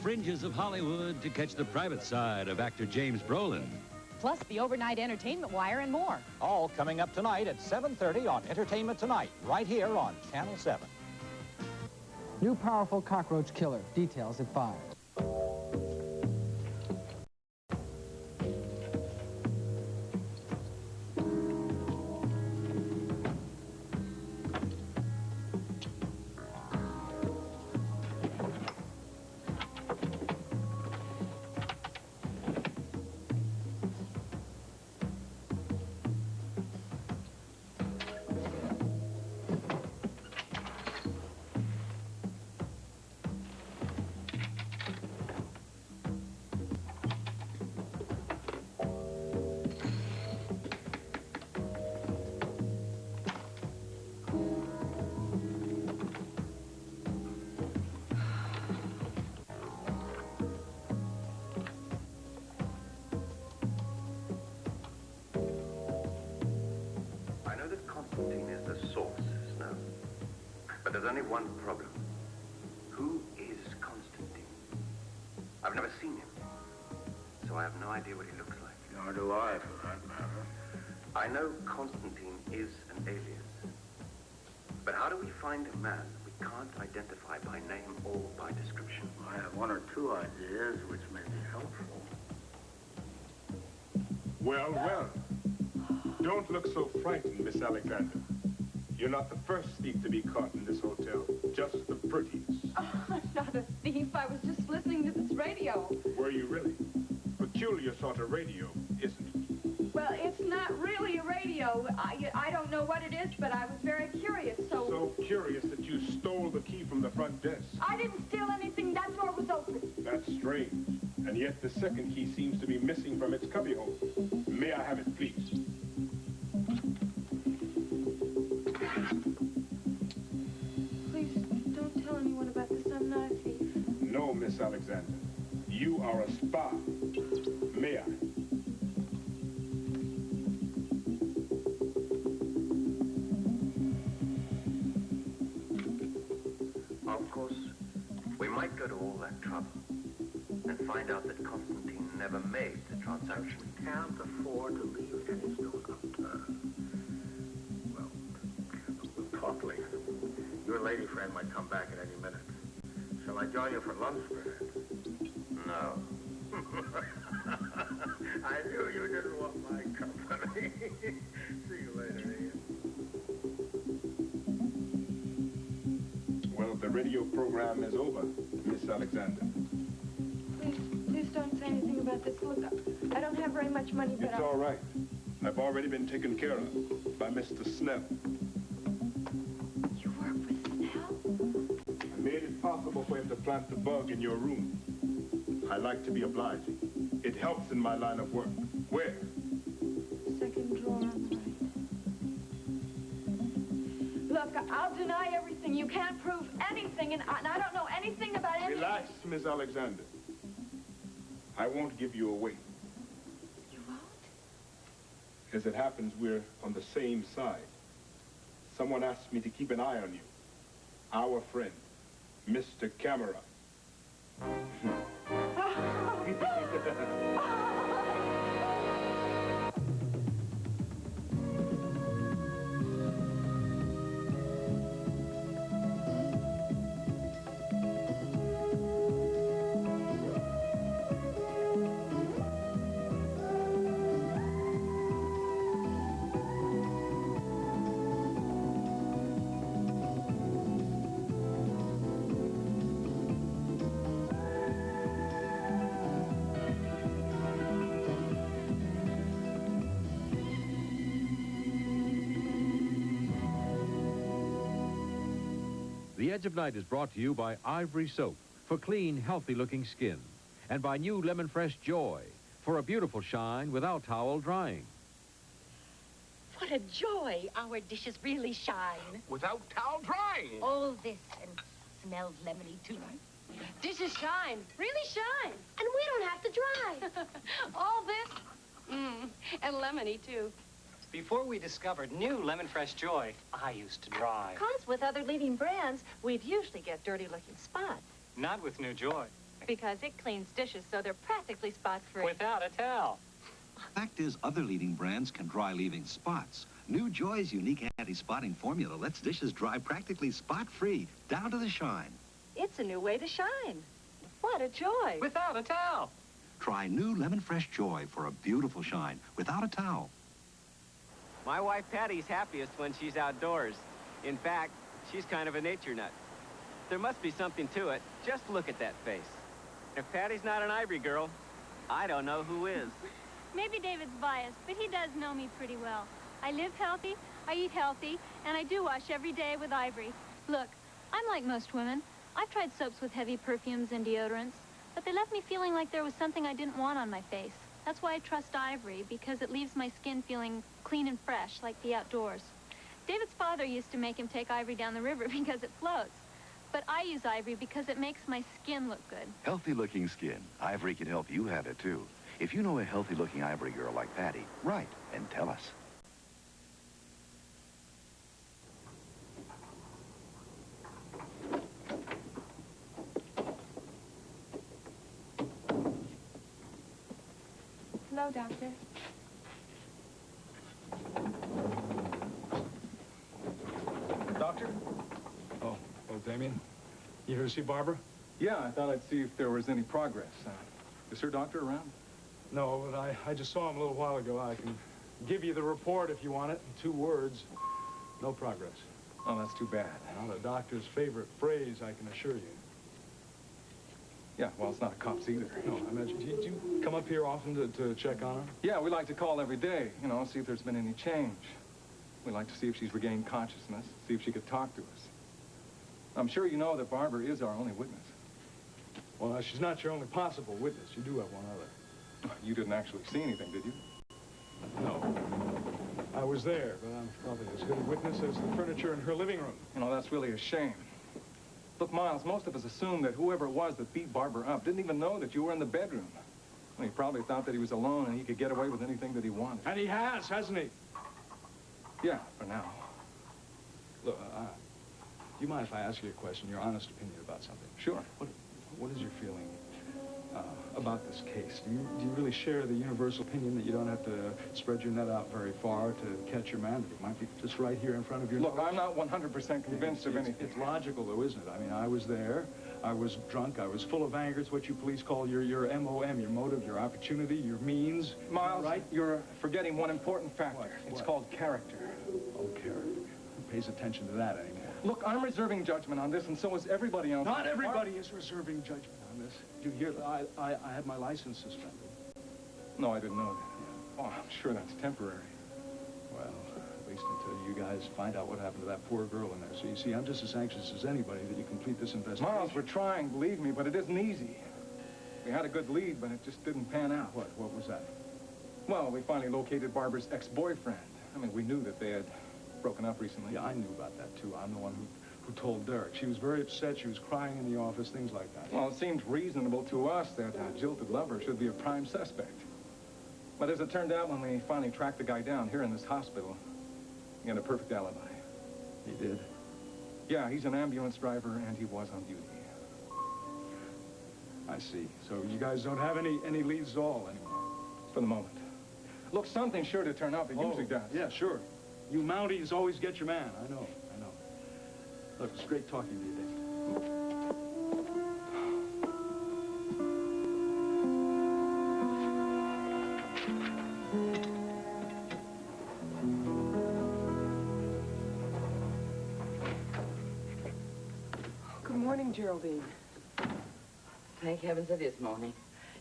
Fringes of Hollywood to catch the private side of actor James Brolin. Plus the overnight entertainment wire and more. All coming up tonight at 7:30 on Entertainment Tonight, right here on Channel 7. New powerful cockroach killer. Details at 5. Constantine is the source, Snow. But there's only one problem. Who is Constantine? I've never seen him, so I have no idea what he looks like. Nor do I, for that matter. I know Constantine is an alias. But how do we find a man we can't identify by name or by description? I have one or two ideas which may be helpful. Well, well. Don't look so frightened, Miss Alexander. You're not the first thief to be caught in this hotel, just the prettiest. Oh, I'm not a thief. I was just listening to this radio. Were you really? Peculiar sort of radio, isn't it? Well, it's not really a radio. I don't know what it is, but I was very curious, so... So curious that you stole the key from the front desk. I didn't steal anything. That door was open. That's strange. And yet the second key seems to be missing from its cubbyhole. May I have it, please? Please, don't tell anyone about this. I'm not a thief. No, Miss Alexander. You are a spy. May I? Of course, we might go to all that trouble and find out that Constantine never made the transaction. We can't afford to leave any stone unturned. Well, we'll talk later. Your lady friend might come back at any minute. Shall I join you for lunch, perhaps? No. I knew you didn't want my company. See you later, Ian. Well, the radio program is over, Miss Alexander. Please don't say anything about this. Look, I don't have very much money, but It's all right. I've already been taken care of by Mr. Snell. You work with Snell? I made it possible for him to plant the bug in your room. I like to be obliging. It helps in my line of work. Where? Second drawer on the right. Look, I'll deny everything. You can't prove anything, and I don't know anything about anything. Relax, Miss Alexander. I won't give you away. You won't? As it happens, we're on the same side. Someone asked me to keep an eye on you. Our friend, Mr. Camera. The Edge of Night is brought to you by Ivory Soap for clean, healthy-looking skin, and by new Lemon Fresh Joy for a beautiful shine without towel drying. What a joy! Our dishes really shine. Without towel drying. All this and smells lemony, too. Dishes shine. Really shine. And we don't have to dry. All this, and lemony, too. Before we discovered new Lemon Fresh Joy, I used to dry. Because with other leading brands, we'd usually get dirty-looking spots. Not with new Joy. Because it cleans dishes so they're practically spot-free. Without a towel. Fact is, other leading brands can dry leaving spots. New Joy's unique anti-spotting formula lets dishes dry practically spot-free, down to the shine. It's a new way to shine. What a joy. Without a towel. Try new Lemon Fresh Joy for a beautiful shine, without a towel. My wife Patty's happiest when she's outdoors. In fact, she's kind of a nature nut. There must be something to it. Just look at that face. If Patty's not an Ivory girl, I don't know who is. Maybe David's biased, but he does know me pretty well. I live healthy, I eat healthy, and I do wash every day with Ivory. Look, I'm like most women. I've tried soaps with heavy perfumes and deodorants, but they left me feeling like there was something I didn't want on my face. That's why I trust Ivory, because it leaves my skin feeling clean and fresh, like the outdoors. David's father used to make him take Ivory down the river because it floats. But I use Ivory because it makes my skin look good. Healthy-looking skin. Ivory can help you have it, too. If you know a healthy-looking Ivory girl like Patty, write and tell us. Hello, Doctor. Doctor? Oh, Damien. You here to see Barbara? Yeah, I thought I'd see if there was any progress. Is her doctor around? No, but I just saw him a little while ago. I can give you the report if you want it in 2 words. No progress. Oh, that's too bad. Not a doctor's favorite phrase, I can assure you. Yeah, well, it's not a cop's either. No, I imagine. Do you come up here often to check on her? Yeah, we like to call every day, you know, see if there's been any change. We like to see if she's regained consciousness, see if she could talk to us. I'm sure you know that Barbara is our only witness. Well, she's not your only possible witness. You do have one other. You didn't actually see anything, did you? No. I was there, but I'm probably as good a witness as the furniture in her living room. You know, that's really a shame. Look, Miles, most of us assumed that whoever it was that beat Barbara up didn't even know that you were in the bedroom. Well, he probably thought that he was alone and he could get away with anything that he wanted. And he has, hasn't he? Yeah, for now. Look, do you mind if I ask you a question, your honest opinion about something? Sure. What is your feeling about this case? Do you really share the universal opinion that you don't have to spread your net out very far to catch your man? That he might be just right here in front of your nose? Look, I'm not 100% convinced of anything. It's logical, though, isn't it? I mean, I was there. I was drunk. I was full of anger. It's what you police call your MOM, your motive, your opportunity, your means. Miles, right? You're forgetting one important factor. It's called character. Oh, character. Who pays attention to that anymore? Look, I'm reserving judgment on this, and so is everybody else. Not everybody is reserving judgment on this. Did you hear that I had my license suspended? No, I didn't know that. Yeah. Oh, I'm sure that's temporary. Well, at least until you guys find out what happened to that poor girl in there. So you see, I'm just as anxious as anybody that you complete this investigation. Miles, we're trying, believe me, but it isn't easy. We had a good lead, but it just didn't pan out. What was that? Well, we finally located Barbara's ex-boyfriend. I mean, we knew that they had broken up recently. Yeah, I knew about that, too. I'm the one who told Derek. She was very upset. She was crying in the office, things like that. Well, it seemed reasonable to us that a jilted lover should be a prime suspect. But as it turned out, when we finally tracked the guy down here in this hospital, he had a perfect alibi. He did? Yeah, he's an ambulance driver, and he was on duty. I see. So you guys don't have any leads at all anymore? For the moment. Look, something's sure to turn up. It usually does. Yeah, sure. You Mounties always get your man. I know. Look, it's great talking to you, David. Good morning, Geraldine. Thank heavens it is morning.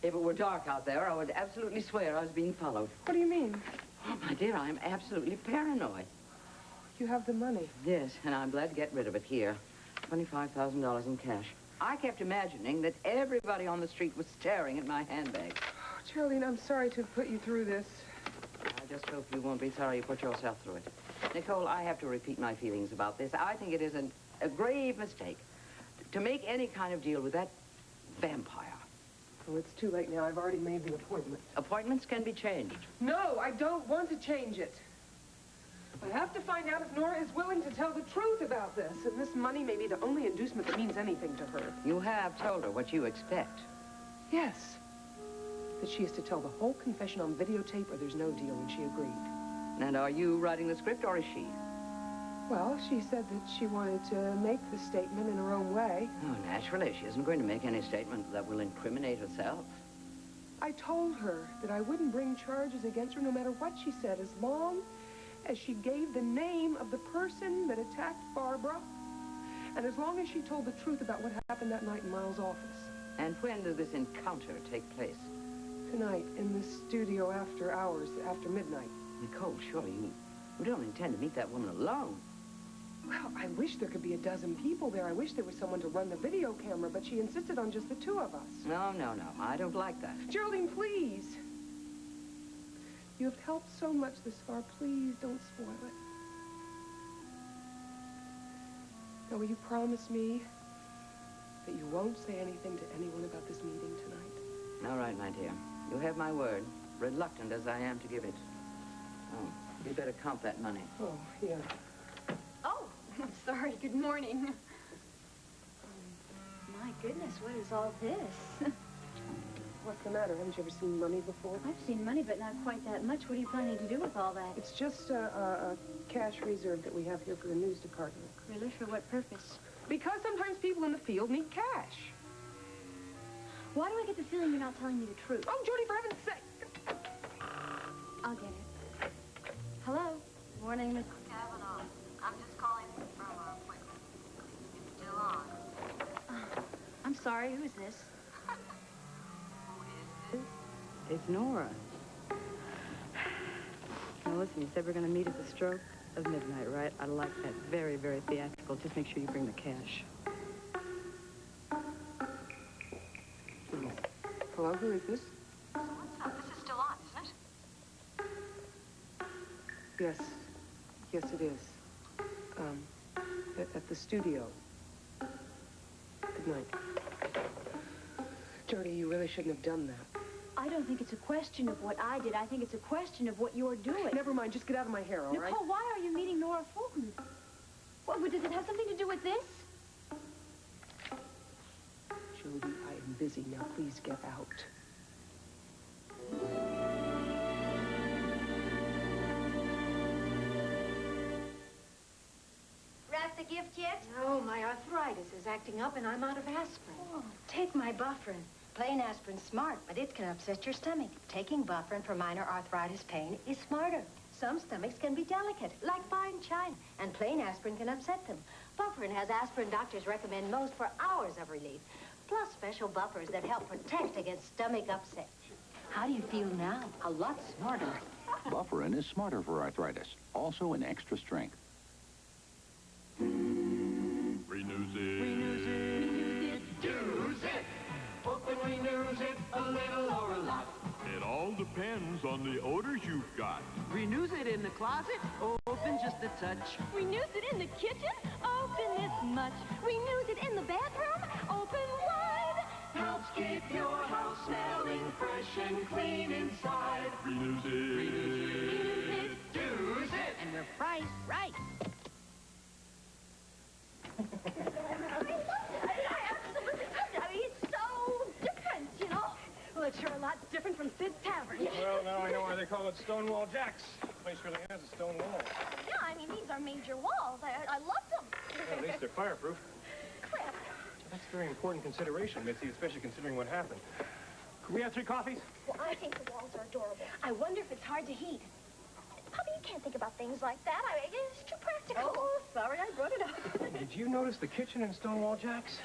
If it were dark out there, I would absolutely swear I was being followed. What do you mean? Oh, my dear, I'm absolutely paranoid. You have the money. Yes, and I'm glad to get rid of it here. $25,000 in cash. I kept imagining that everybody on the street was staring at my handbag. Oh, Geraldine, I'm sorry to have put you through this. I just hope you won't be sorry you put yourself through it. Nicole, I have to repeat my feelings about this. I think it is a grave mistake to make any kind of deal with that vampire. Oh, it's too late now. I've already made the appointment. Appointments can be changed. No, I don't want to change it. I have to find out if Nora is willing to tell the truth about this. And this money may be the only inducement that means anything to her. You have told her what you expect. Yes. That she is to tell the whole confession on videotape or there's no deal, and she agreed. And are you writing the script, or is she? Well, she said that she wanted to make the statement in her own way. Oh, naturally. She isn't going to make any statement that will incriminate herself. I told her that I wouldn't bring charges against her no matter what she said, as long as she gave the name of the person that attacked Barbara, and as long as she told the truth about what happened that night in Miles' office. And when does this encounter take place? Tonight, in the studio after hours, after midnight. Nicole, surely you don't intend to meet that woman alone. Well, I wish there could be a dozen people there. I wish there was someone to run the video camera, but she insisted on just the two of us. No, no, no. I don't like that. Geraldine, please. You have helped so much this far. Please don't spoil it. Now, will you promise me that you won't say anything to anyone about this meeting tonight? All right, my dear. You have my word, reluctant as I am to give it. Oh, you better count that money. Oh, yeah. Oh, I'm sorry. Good morning. My goodness, what is all this? What's the matter? Haven't you ever seen money before? I've seen money, but not quite that much. What are you planning to do with all that? It's just a cash reserve that we have here for the news department. Really? For what purpose? Because sometimes people in the field need cash. Why do I get the feeling you're not telling me the truth? Oh, Jody, for heaven's sake! I'll get it. Hello? Morning, Miss Kavanaugh. I'm just calling from our appointment. It's still on. I'm sorry. Who is this? It's Nora. Now listen, you said we're going to meet at the stroke of midnight, right? I like that. Very, very theatrical. Just make sure you bring the cash. Hello, who is this? So what's up? This is still on, isn't it? Yes. Yes, it is. At the studio. Good night. Jody, you really shouldn't have done that. I don't think it's a question of what I did. I think it's a question of what you're doing. Never mind. Just get out of my hair, all right? Nicole, why are you meeting Nora Fulton? What, does it have something to do with this? Jody, I am busy. Now, please get out. Wrap the gift yet? No, my arthritis is acting up and I'm out of aspirin. Oh, take my Bufferin. Plain aspirin's smart, but it can upset your stomach. Taking Bufferin for minor arthritis pain is smarter. Some stomachs can be delicate, like fine china, and plain aspirin can upset them. Bufferin has aspirin doctors recommend most for hours of relief, plus special buffers that help protect against stomach upset. How do you feel now? A lot smarter. Bufferin is smarter for arthritis, also in extra strength. Renews it. Renews it. Use it. Open renews it a little or a lot. It all depends on the odors you've got. Renews it in the closet, open just a touch. Renews it in the kitchen, open this much. Renews it in the bathroom, open wide. Helps keep your house smelling fresh and clean inside. Renews it. Renews it. Use it. And we're priced right. It's so different, you know? Well, it's sure a lot different from Sid's Tavern. Well, now I know why they call it Stonewall Jack's. The place really has a stone wall. Yeah, I mean, these are major walls. I love them. Well, at least they're fireproof. Cliff. That's a very important consideration, Mitzi, especially considering what happened. Could we have 3 coffees? Well, I think the walls are adorable. I wonder if it's hard to heat. Puppy, you can't think about things like that. It's too practical. Oh, sorry, I brought it up. Did you notice the kitchen in Stonewall Jack's?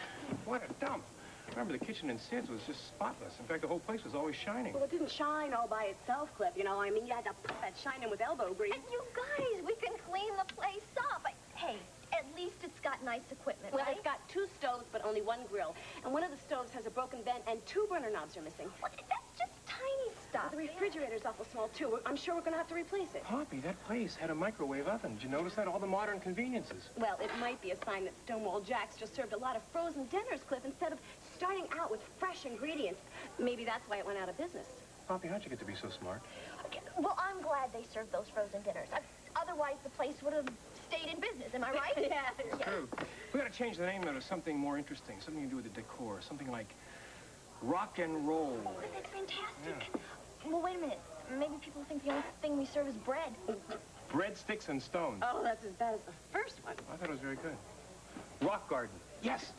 What a dump. Remember, the kitchen in Sid's was just spotless. In fact, the whole place was always shining. Well, it didn't shine all by itself, Cliff. You know, I mean, you had to put that shine in with elbow grease. And you guys, we can clean the place up. Hey, at least it's got nice equipment, Well, right? it's got 2 stoves, but only 1 grill. And one of the stoves has a broken vent, and 2 burner knobs are missing. Well, that's just tiny stuff. The refrigerator's awful small, too. I'm sure we're going to have to replace it. Poppy, that place had a microwave oven. Did you notice that? All the modern conveniences. Well, it might be a sign that Stonewall Jack's just served a lot of frozen dinners, Cliff, instead of starting out with fresh ingredients. Maybe that's why it went out of business. Poppy, how'd you get to be so smart? Okay, well, I'm glad they served those frozen dinners. Otherwise, the place would have stayed in business. Am I right? Yeah. True. We got to change the name, though, to something more interesting. Something to do with the decor. Something like Rock and roll. Oh, that's fantastic. Yeah. Well, wait a minute. Maybe people think the only thing we serve is bread. Breadsticks and stones. Oh, that's as bad as the first one. I thought it was very good. Rock garden. Yes.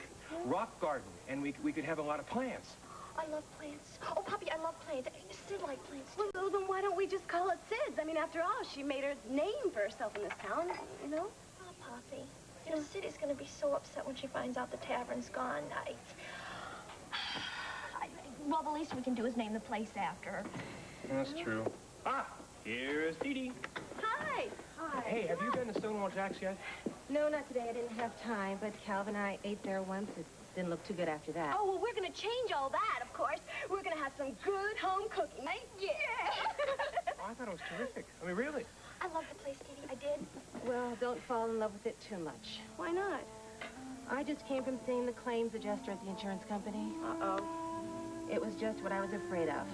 Rock garden. And we could have a lot of plants. I love plants. Oh, Poppy, I love plants. Sid likes plants. Well, then why don't we just call it Sid's? I mean, after all, she made her name for herself in this town, you know? Oh, Poppy. You know, Sid is going to be so upset when she finds out the tavern's gone. Well, the least we can do is name the place after her. That's true. Ah, here's Dee Dee. Hi. Hi. Hey, have you been to Stonewall Jack's yet? No, not today. I didn't have time, but Calvin and I ate there once. It didn't look too good after that. Oh, well, we're going to change all that, of course. We're going to have some good home cooking. Yeah. Oh, I thought it was terrific. I mean, really. I love the place, Dee Dee. I did. Well, don't fall in love with it too much. Why not? I just came from seeing the claims adjuster at the insurance company. Uh-oh. It was just what I was afraid of.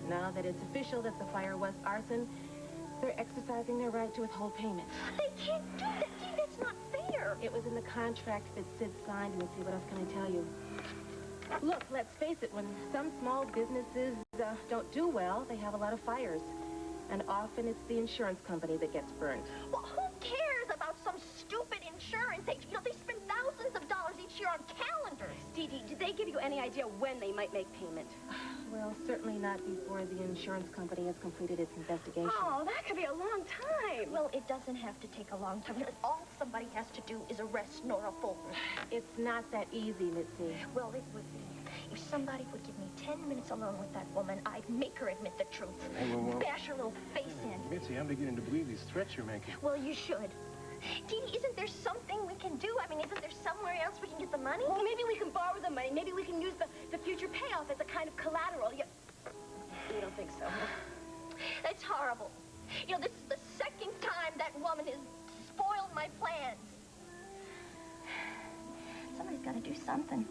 Now that it's official that the fire was arson, they're exercising their right to withhold payment. They can't do that. Dee, that's not fair. It was in the contract that Sid signed. Let me see, what else can I tell you? Look, let's face it, when some small businesses don't do well, they have a lot of fires. And often it's the insurance company that gets burned. Well, who cares about some stupid insurance agent? You know, they spend thousands of dollars each year on calendars. Dee Dee, did they give you any idea when they might make payment? Well, certainly not before the insurance company has completed its investigation. Oh, that could be a long time. Well, it doesn't have to take a long time. All somebody has to do is arrest Nora Fulton. It's not that easy, Mitzi. Well, it would be. If somebody would give me 10 minutes alone with that woman, I'd make her admit the truth. Hey, well, bash her little face in. Mitzi, I'm beginning to believe these threats you're making. Well, you should. Dee Dee, isn't there something we can do? I mean, isn't there somewhere else we can get the money? Well, maybe we can borrow the money. Maybe we can use the future payoff as a kind of collateral. You don't think so, huh? That's horrible. You know, this is the second time that woman has spoiled my plans. Somebody's got to do something.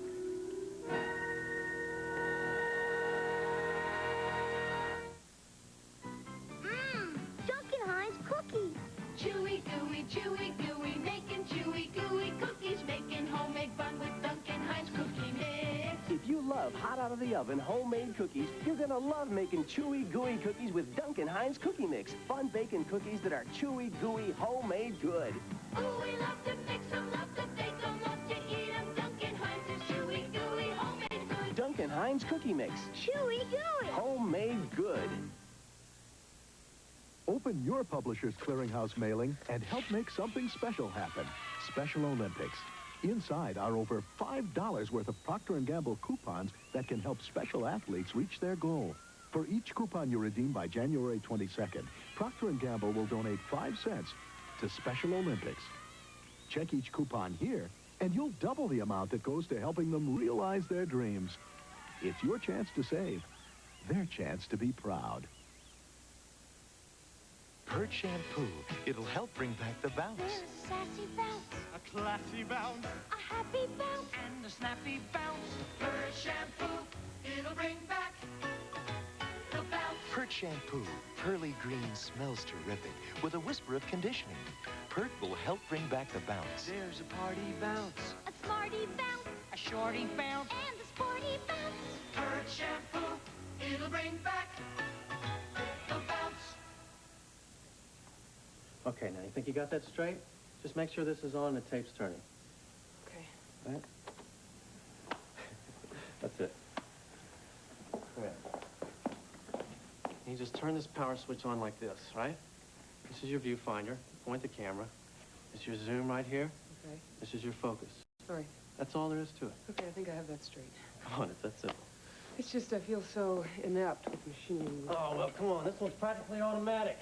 Duncan Hines cookies. Chewy, gooey, making chewy, gooey cookies, making homemade fun with Duncan Hines cookie mix. If you love hot out of the oven homemade cookies, you're gonna love making chewy, gooey cookies with Duncan Hines Cookie Mix. Fun baking cookies that are chewy, gooey, homemade good. Oh, we love to mix them, love to bake them, love to eat them. Duncan Hines is chewy, gooey, homemade good. Duncan Hines Cookie Mix. Chewy, gooey. Homemade good. Open your Publishers Clearinghouse mailing and help make something special happen. Special Olympics. Inside are over $5 worth of Procter & Gamble coupons that can help special athletes reach their goal. For each coupon you redeem by January 22nd, Procter & Gamble will donate 5 cents to Special Olympics. Check each coupon here, and you'll double the amount that goes to helping them realize their dreams. It's your chance to save, their chance to be proud. Pert shampoo. It'll help bring back the bounce. There's a sassy bounce, A classy bounce. a happy bounce, And a snappy bounce. Pert shampoo, it'll bring back the bounce. Pert shampoo. Pearly green smells terrific with a whisper of conditioning. Pert will help bring back the bounce. There's a party bounce. A smarty bounce, A shorty bounce. and a sporty bounce. Pert shampoo, it'll bring back the bounce. Okay, now, you think you got that straight? Just make sure this is on and the tape's turning. Okay. Right? That's it. Come here. You just turn this power switch on like this, right? This is your viewfinder. Point the camera. This is your zoom right here. Okay. This is your focus. All right. That's all there is to it. Okay, I think I have that straight. Come on, it's that simple. It's just I feel so inept with machines. Oh, well, come on. This one's practically automatic.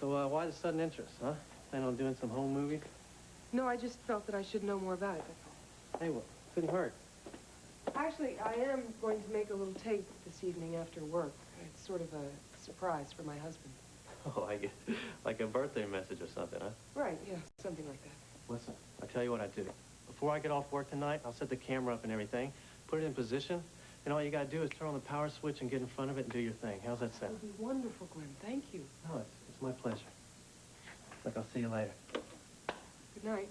So, why the sudden interest, huh? Plan on doing some home movie? No, I just felt that I should know more about it, that's all. Hey, well, couldn't hurt. Actually, I am going to make a little tape this evening after work. It's sort of a surprise for my husband. Oh, like a birthday message or something, huh? Right, yeah, something like that. Listen, I'll tell you what I do. Before I get off work tonight, I'll set the camera up and everything, put it in position, and all you gotta do is turn on the power switch and get in front of it and do your thing. How's that That sound? would be wonderful, Glenn. Thank you. No, it's my pleasure. Look, I'll see you later. Good night.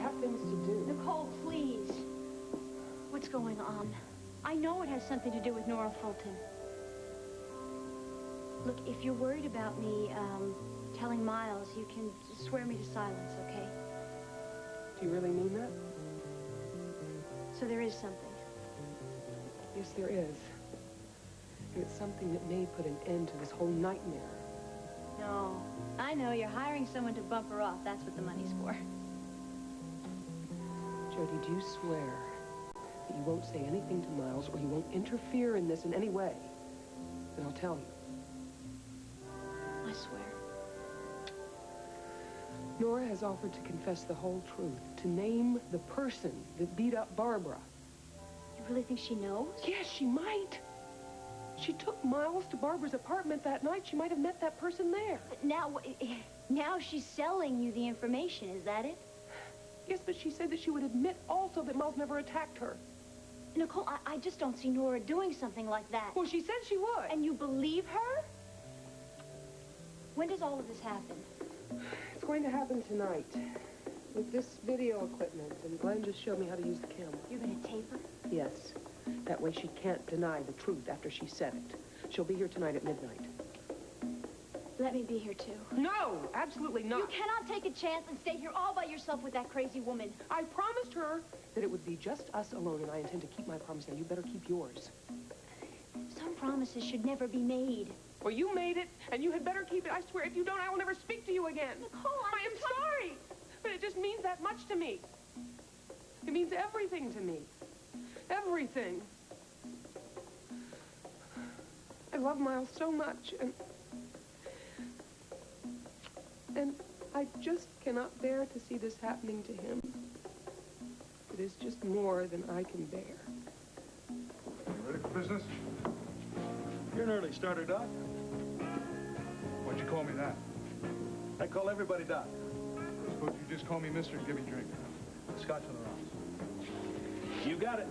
have things to do. Nicole, please. What's going on? I know it has something to do with Nora Fulton. Look, if you're worried about me, telling Miles, you can swear me to silence, okay? Do you really mean that? So there is something. Yes, there is. And it's something that may put an end to this whole nightmare. No, I know. You're hiring someone to bump her off. That's what the money's for. Jody, do you swear that you won't say anything to Miles or you won't interfere in this in any way? Then I'll tell you. I swear. Nora has offered to confess the whole truth, to name the person that beat up Barbara. You really think she knows? Yes, she might. She took Miles to Barbara's apartment that night. She might have met that person there. But now she's selling you the information, is that it? Yes, but she said that she would admit also that Miles never attacked her. Nicole, I just don't see Nora doing something like that. Well, she said she would. And you believe her? When does all of this happen? It's going to happen tonight with this video equipment, and Glenn just showed me how to use the camera. You're going to tape her? Yes. That way she can't deny the truth after she said it. She'll be here tonight at midnight. Let me be here, too. No, absolutely not. You cannot take a chance and stay here all by yourself with that crazy woman. I promised her that it would be just us alone, and I intend to keep my promise. Now, you better keep yours. Some promises should never be made. Well, you made it, and you had better keep it. I swear, if you don't, I will never speak to you again. Nicole, I am sorry, but it just means that much to me. It means everything to me. Everything. I love Miles so much, and I just cannot bear to see this happening to him. It is just more than I can bear. You ready for business? You're an early starter, Doc. Why'd you call me that? I call everybody Doc. Suppose you just call me Mister and give me a drink. Scotch on the rocks. You got it.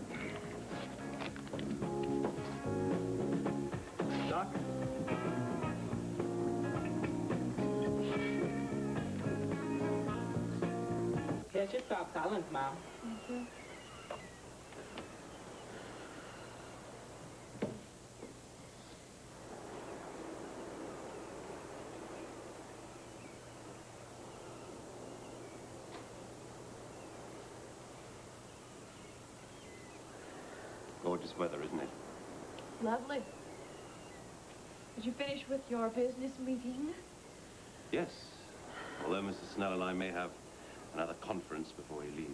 Doc? Here's your stop silence, Mom. Thank you. Gorgeous weather, isn't it? Lovely. Did you finish with your business meeting? Yes. Although Mr. Snell and I may have another conference before he leaves.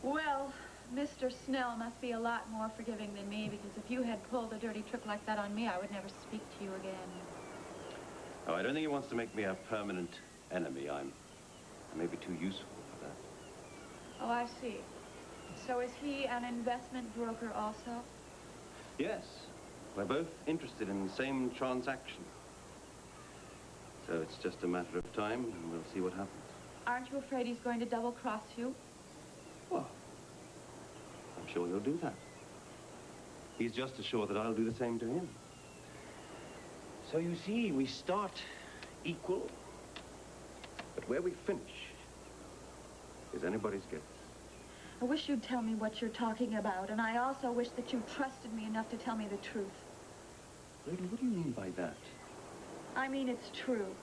Well, Mr. Snell must be a lot more forgiving than me, because if you had pulled a dirty trick like that on me, I would never speak to you again. Oh, I don't think he wants to make me a permanent enemy. I may be too useful for that. Oh, I see. So is he an investment broker also? Yes. We're both interested in the same transaction. So it's just a matter of time, and we'll see what happens. Aren't you afraid he's going to double-cross you? Well, I'm sure he'll do that. He's just as sure that I'll do the same to him. So you see, we start equal, but where we finish is anybody's guess. I wish you'd tell me what you're talking about, and I also wish that you trusted me enough to tell me the truth. Lady, what do you mean by that? I mean, it's true.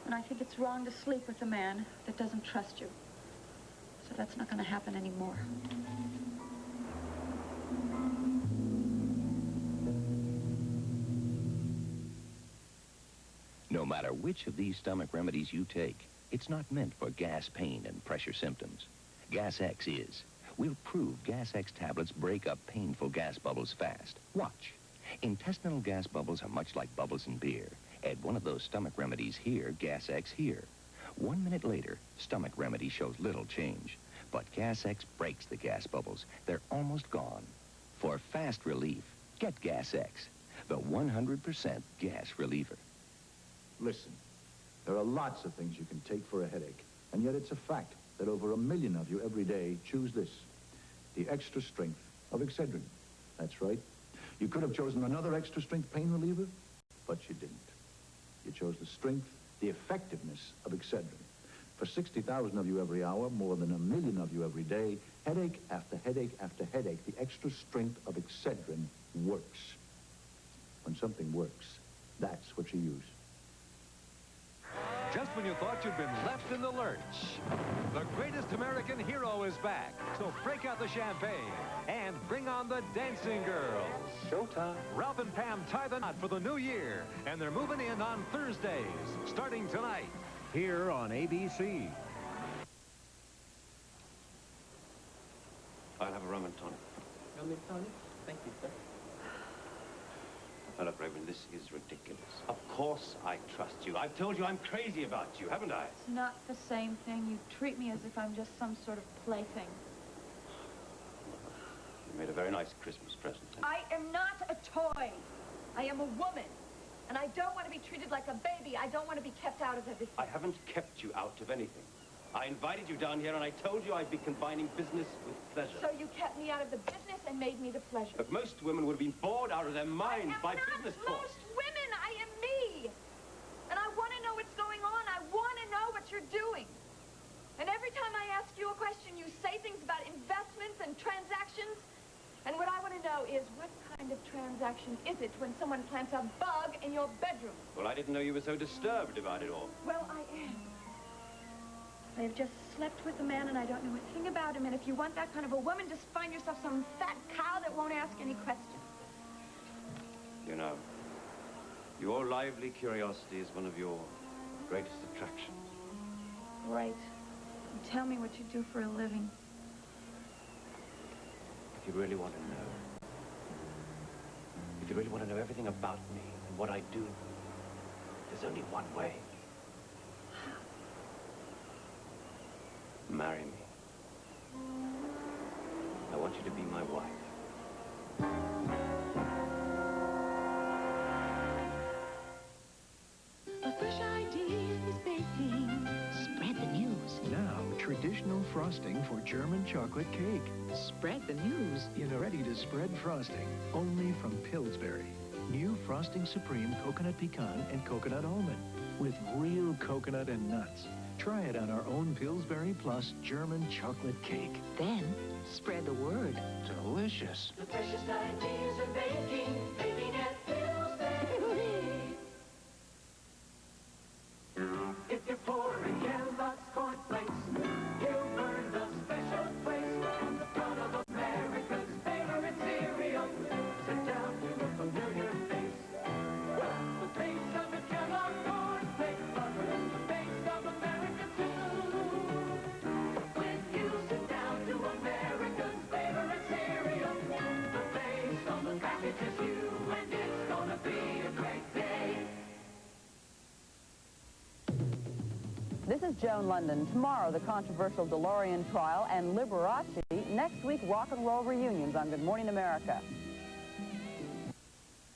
And I think it's wrong to sleep with a man that doesn't trust you. So that's not going to happen anymore. No matter which of these stomach remedies you take, it's not meant for gas, pain, and pressure symptoms. Gas X is. We'll prove Gas X tablets break up painful gas bubbles fast. Watch. Intestinal gas bubbles are much like bubbles in beer. Add one of those stomach remedies here, Gas X here. 1 minute later, stomach remedy shows little change. But Gas X breaks the gas bubbles. They're almost gone. For fast relief, get Gas X, the 100% gas reliever. Listen, there are lots of things you can take for a headache, and yet it's a fact that over 1 million of you every day choose this, the extra strength of Excedrin. That's right. You could have chosen another extra strength pain reliever, but you didn't. You chose the strength, the effectiveness of Excedrin. For 60,000 of you every hour, more than 1 million of you every day, headache after headache after headache, the extra strength of Excedrin works. When something works, that's what you use. Just when you thought you'd been left in the lurch, the greatest American hero is back. So break out the champagne and bring on the dancing girls. Showtime. Ralph and Pam tie the knot for the new year, and they're moving in on Thursdays, starting tonight, here on ABC. I'll have a rum and tonic. Rum and tonic? Thank you, sir. Now, look, Raven, this is ridiculous. Of course I trust you. I've told you I'm crazy about you, haven't I? It's not the same thing. You treat me as if I'm just some sort of plaything. You made a very nice Christmas present. I am not a toy. I am a woman. And I don't want to be treated like a baby. I don't want to be kept out of everything. I haven't kept you out of anything. I invited you down here, and I told you I'd be combining business with pleasure. So you kept me out of the business and made me the pleasure. But most women would have been bored out of their minds by business talk. Most women, I am me. And I want to know what's going on. I want to know what you're doing. And every time I ask you a question, you say things about investments and transactions. And what I want to know is, what kind of transaction is it when someone plants a bug in your bedroom? Well, I didn't know you were so disturbed about it all. Well, I am. I have just slept with a man and I don't know a thing about him. And if you want that kind of a woman, just find yourself some fat cow that won't ask any questions. You know, your lively curiosity is one of your greatest attractions. Great. And tell me what you do for a living. If you really want to know, if you really want to know everything about me and what I do, there's only one way. Marry me. I want you to be my wife. A fresh idea is baking. Spread the news. Now, traditional frosting for German chocolate cake. Spread the news. In a ready-to-spread frosting, only from Pillsbury. New Frosting Supreme Coconut Pecan and Coconut Almond. With real coconut and nuts. Try it on our own Pillsbury Plus German chocolate cake. Then, spread the word. Delicious. The freshest ideas are baking at Pillsbury. If you're pouring Kellogg's cornflakes, you'll burn the special place on the front of America's favorite cereal. Sit down to a familiar face. The taste of the Kellogg's cornflakes lover, the taste of America too. When you sit down to America's favorite cereal, the face on the package is you, and it's gonna be a great day. This is Joan London. Tomorrow, the controversial DeLorean trial and Liberace. Next week, rock and roll reunions on Good Morning America.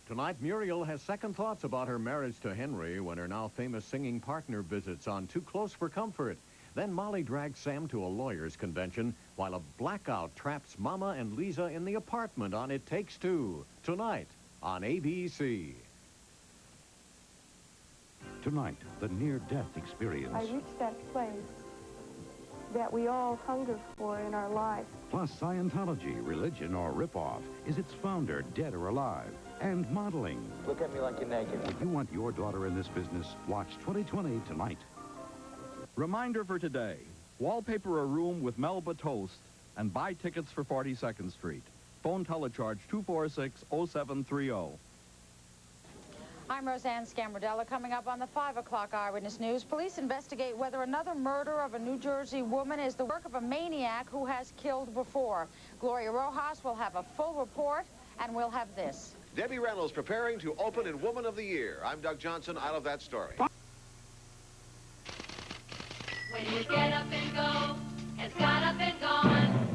Tonight, Muriel has second thoughts about her marriage to Henry when her now famous singing partner visits on Too Close for Comfort. Then Molly drags Sam to a lawyer's convention while a blackout traps Mama and Lisa in the apartment on It Takes Two. Tonight on ABC. Tonight, the near-death experience. I reached that place that we all hunger for in our lives. Plus Scientology, religion or ripoff. Is its founder dead or alive? And modeling. Look at me like you're naked. If you want your daughter in this business, watch 2020 tonight. Reminder for today. Wallpaper a room with Melba Toast and buy tickets for 42nd Street. Phone telecharge 246-0730. I'm Roseanne Scamardella. Coming up on the 5 o'clock Eyewitness News, police investigate whether another murder of a New Jersey woman is the work of a maniac who has killed before. Gloria Rojas will have a full report, and we'll have this. Debbie Reynolds preparing to open in Woman of the Year. I'm Doug Johnson. I love that story. When you get up and go, it's got up and gone.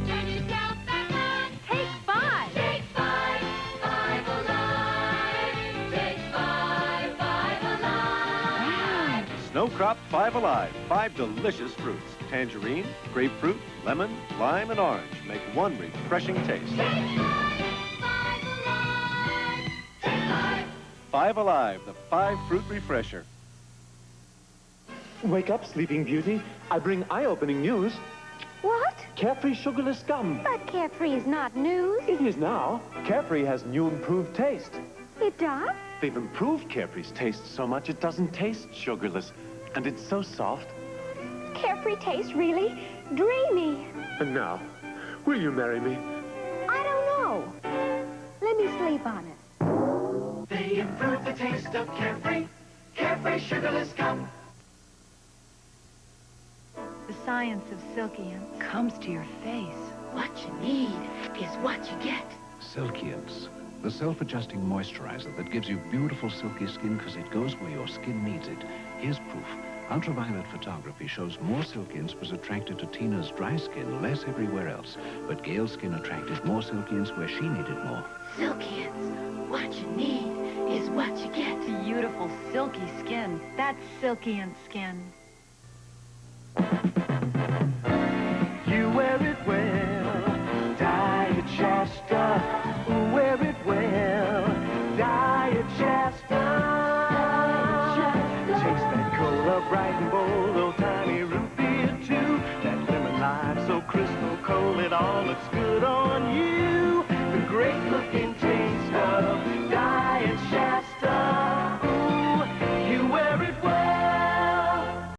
Turn yourself back on. Take 5. Take 5. 5 alive. Take 5. 5 alive. Snow Crop 5 Alive. 5 delicious fruits. Tangerine, grapefruit, lemon, lime, and orange make one refreshing taste. Take 5. 5 alive. Take 5. 5 Alive, the 5 fruit refresher. Wake up, Sleeping Beauty. I bring eye-opening news. What? Carefree sugarless gum. But Carefree is not news. It is now. Carefree has new improved taste. It does? They've improved Carefree's taste so much it doesn't taste sugarless. And it's so soft. Carefree tastes really dreamy. And now, will you marry me? I don't know. Let me sleep on it. They improve the taste of Carefree. Carefree sugarless gum. The science of Silkians comes to your face. What you need is what you get. Silkians, the self-adjusting moisturizer that gives you beautiful silky skin because it goes where your skin needs it. Here's proof. Ultraviolet photography shows more Silkians was attracted to Tina's dry skin, less everywhere else. But Gail's skin attracted more Silkians where she needed more. Silkians, what you need is what you get. Beautiful silky skin. That's Silkian skin.